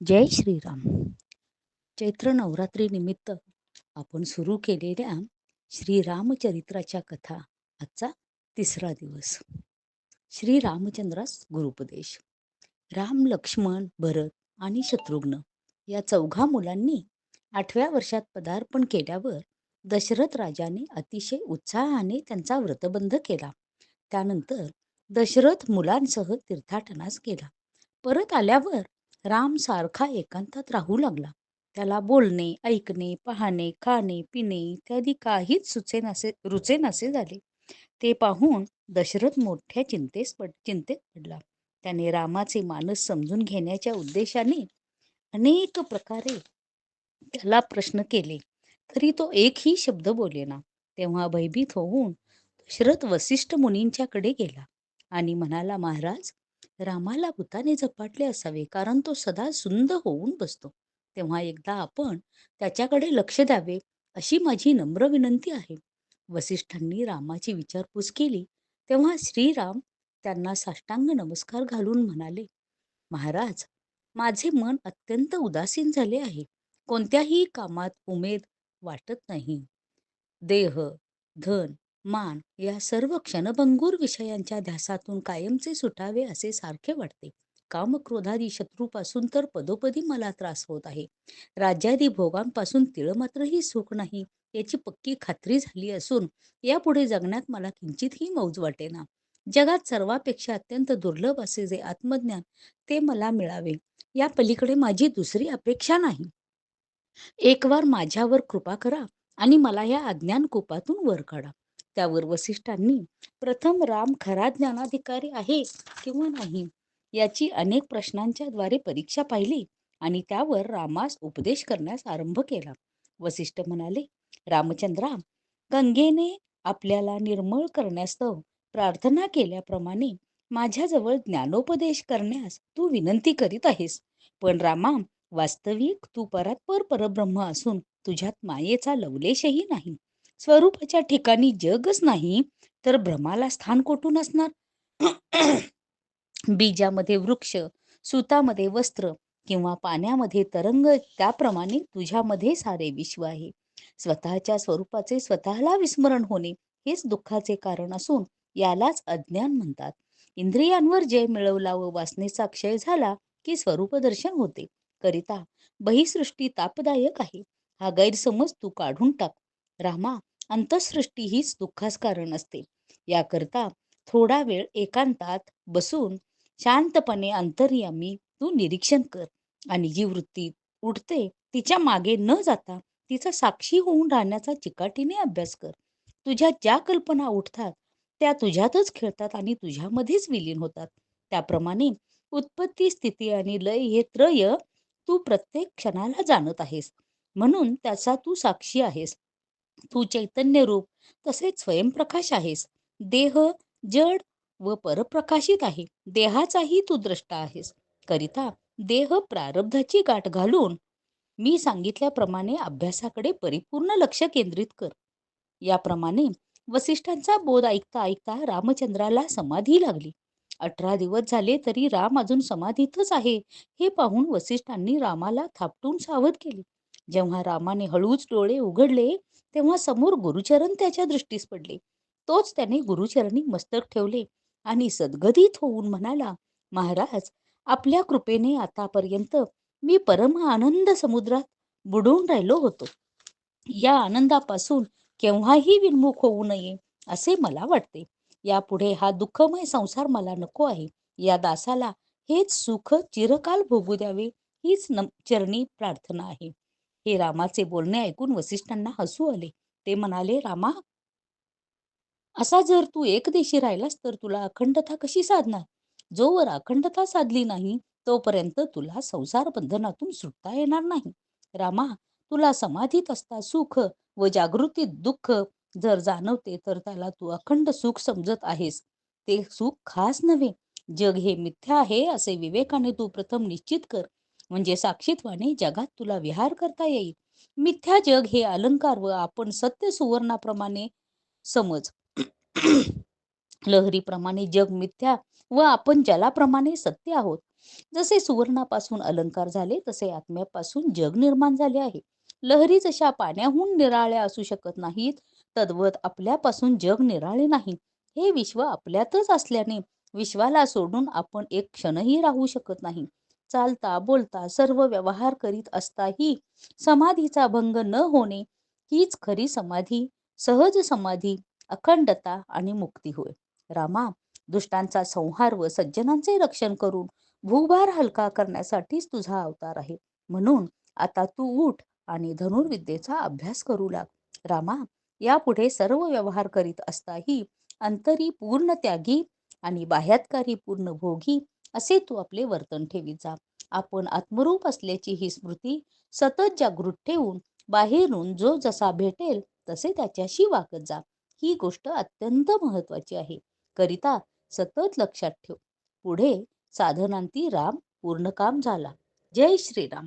जय श्रीराम. चैत्र नवरात्री निमित्त आपण सुरू केलेल्या श्रीरामचरित्राच्या कथा आजचा तिसरा दिवस. श्री रामचंद्रास गुरुपदेश. राम, लक्ष्मण, भरत आणि शत्रुघ्न या चौघा मुलांनी 8व्या वर्षात पदार्पण केल्यावर दशरथ राजाने अतिशय उत्साहाने त्यांचा व्रतबंध केला. त्यानंतर दशरथ मुलांसह तीर्थाटनास गेला. परत आल्यावर राम सारखा एकांतात राहू लागला. त्याला बोलणे, ऐकणे, पाहणे, खाणे, पिणे इत्यादी काहीच रुचेनासे झाले. ते पाहून दशरथ मोठ्या चिंतेत पडला. त्याने रामाचे मानस समजून घेण्याच्या उद्देशाने अनेक प्रकारे त्याला प्रश्न केले, तरी तो एकही शब्द बोलेना. तेव्हा भयभीत होऊन दशरथ वसिष्ठ मुनींच्याकडे गेला आणि म्हणाला, महाराज, रामाला भूताने झपाटले असावे, कारण तो सदा सुंद होऊन बसतो. तेव्हा एकदा आपण त्याच्याकडे लक्ष द्यावे, अशी माझी नम्र विनंती आहे. वसिष्ठांनी रामाची विचारपूस केली. तेव्हा श्रीराम त्यांना साष्टांग नमस्कार घालून म्हणाले, महाराज, माझे मन अत्यंत उदासीन झाले आहे. कोणत्याही कामात उमेद वाटत नाही. देह, धन, मान या सर्व क्षणभंगूर विषयांच्या ध्यासातून कायमचे सुटावे असे सारखे वाटते. कामक्रोधादी शत्रूपासून तर पदोपदी मला त्रास होत आहे. राज्यादी भोगांपासून तिळमात्रही सुख नाही याची पक्की खात्री झाली असून यापुढे जगण्यात मला किंचितही मौज वाटेना. जगात सर्वापेक्षा अत्यंत दुर्लभ असे जे आत्मज्ञान, ते मला मिळावे, या पलीकडे माझी दुसरी अपेक्षा नाही. एक वार माझ्यावर कृपा करा आणि मला या अज्ञान कूपातून वर काढा. त्यावर वसिष्ठांनी प्रथम राम खरा ज्ञानाधिकारी आहे किंवा नाही याची अनेक प्रश्नांच्या द्वारे परीक्षा पाहिली आणि त्यावर रामास उपदेश करण्यास आरंभ केला. वसिष्ठ म्हणाले, रामचंद्रा, गंगेने आपल्याला निर्मळ करण्यास्तव प्रार्थना केल्याप्रमाणे माझ्याजवळ ज्ञानोपदेश करण्यास तू विनंती करीत आहेस. पण रामा, वास्तविक तू परात्पर परब्रह्म असून तुझ्यात मायेचा लवलेशही नाही. स्वरूपाच्या ठिकाणी जगच नाही तर भ्रमाला स्थान कोठून असणार? बीजामध्ये वृक्ष, सुतामध्ये वस्त्र किंवा पाण्यामध्ये तरंग, त्याप्रमाणे तुझ्यामध्ये सारे विश्व आहे. स्वतःच्या स्वरूपाचे स्वतःला विस्मरण होणे हेच दुःखाचे कारण असून यालाच अज्ञान म्हणतात. इंद्रियांवर जय मिळवला व वासनेचा क्षय झाला की स्वरूपदर्शन होते. करिता बहिसृष्टी तापदायक आहे, हा गैरसमज तू काढून टाक. रामा, अंतःसृष्टी हीच दुःखास कारण असते. याकरता थोडा वेळ एकांतात बसून शांतपणे अंतर्यामी तू निरीक्षण कर आणि जी वृत्ती उठते तिच्या मागे न जाता तिचा साक्षी होऊन राहण्याचा चिकाटीने अभ्यास कर. तुझ्या ज्या कल्पना उठतात त्या तुझ्यातच खेळतात आणि तुझ्यामध्येच विलीन होतात. त्याप्रमाणे उत्पत्ती, स्थिती आणि लय हे त्रय तू प्रत्येक क्षणाला जाणत आहेस, म्हणून त्याचा तू साक्षी आहेस. तू चैतन्य रूप तसेच स्वयंप्रकाश आहेस. देह जड व परप्रकाशित आहे. देहाचाही तू द्रष्टा आहेस. करिता देह प्रारब्धाची गाठ घालून मी सांगितल्याप्रमाणे अभ्यासाकडे परिपूर्ण लक्ष केंद्रित कर. याप्रमाणे वसिष्ठांचा बोध ऐकता ऐकता रामचंद्राला समाधी लागली. 18 दिवस झाले तरी राम अजून समाधीतच आहे हे पाहून वसिष्ठांनी रामाला थापटून सावध केले. जेव्हा रामाने हळूच डोळे उघडले तेव्हा समोर गुरुचरण त्याच्या दृष्टीस पडले. तोच त्याने गुरुचरणी मस्तक ठेवले आणि सद्गदित होऊन म्हणाला, महाराज, आपल्या कृपेने आतापर्यंत मी परम आनंद समुद्रात बुडून राहिलो होतो. या आनंदापासून केव्हाही विन्मुख होऊ नये असे मला वाटते. यापुढे हा दुःखमय संसार मला नको आहे. या दासाला हेच सुख चिरकाल भोगू द्यावे हीच चरणी प्रार्थना आहे. हे रामाचे बोलणे ऐकून वसिष्ठांना हसू आले. ते म्हणाले, रामा, असा जर तू एकदेशी राहिलास तर तुला अखंडता कशी साधणार? जोवर अखंडता साधली नाही तोपर्यंत तुला संसार बंधनातून सुटता येणार नाही. रामा, तुला समाधीत असता सुख व जागृतीत दुःख जर जाणवते तर त्याला तू अखंड सुख समजत आहेस. ते सुख खास नव्हे. जग हे मिथ्या आहे असे विवेकाने तू प्रथम निश्चित कर, म्हणजे साक्षीत्वाने जगात तुला विहार करता येईल. मिथ्या जग हे अलंकार व आपण सत्य सुवर्णाप्रमाणे समज. लहरीप्रमाणे जग मिथ्या व आपण जलाप्रमाणे सत्य आहोत. जसे सुवर्णापासून अलंकार झाले तसे आत्म्यापासून जग निर्माण झाले आहे. लहरी जशा पाण्याहून निराळ्या असू शकत नाहीत, तद्वत आपल्यापासून जग निराळे नाही. हे विश्व आपल्यातच असल्याने विश्वाला सोडून आपण एक क्षणही राहू शकत नाही. चालता बोलता सर्व व्यवहार करीत असताही समाधीचा भंग न होणे हीच खरी समाधी, सहज समाधी, अखंडता आणि मुक्ती होय. रामा, दुष्टांचा संहार व सज्जनांचे रक्षण करून भूभार हलका करण्यासाठीच तुझा अवतार आहे. म्हणून आता तू उठ आणि धनुर्विद्येचा अभ्यास करू लाग. रामा, यापुढे सर्व व्यवहार करीत असताही अंतरी पूर्ण त्यागी आणि बाह्यात्कारी पूर्ण भोगी असे तू आपले वर्तन ठेवीत जा. आपण आत्मरूप असल्याची ही स्मृती सतत जागृत ठेवून बाहेरून जो जसा भेटेल तसे त्याच्याशी वागत जा. ही गोष्ट अत्यंत महत्वाची आहे. करिता सतत लक्षात ठेव. पुढे साधनांती राम पूर्ण काम झाला. जय श्रीराम.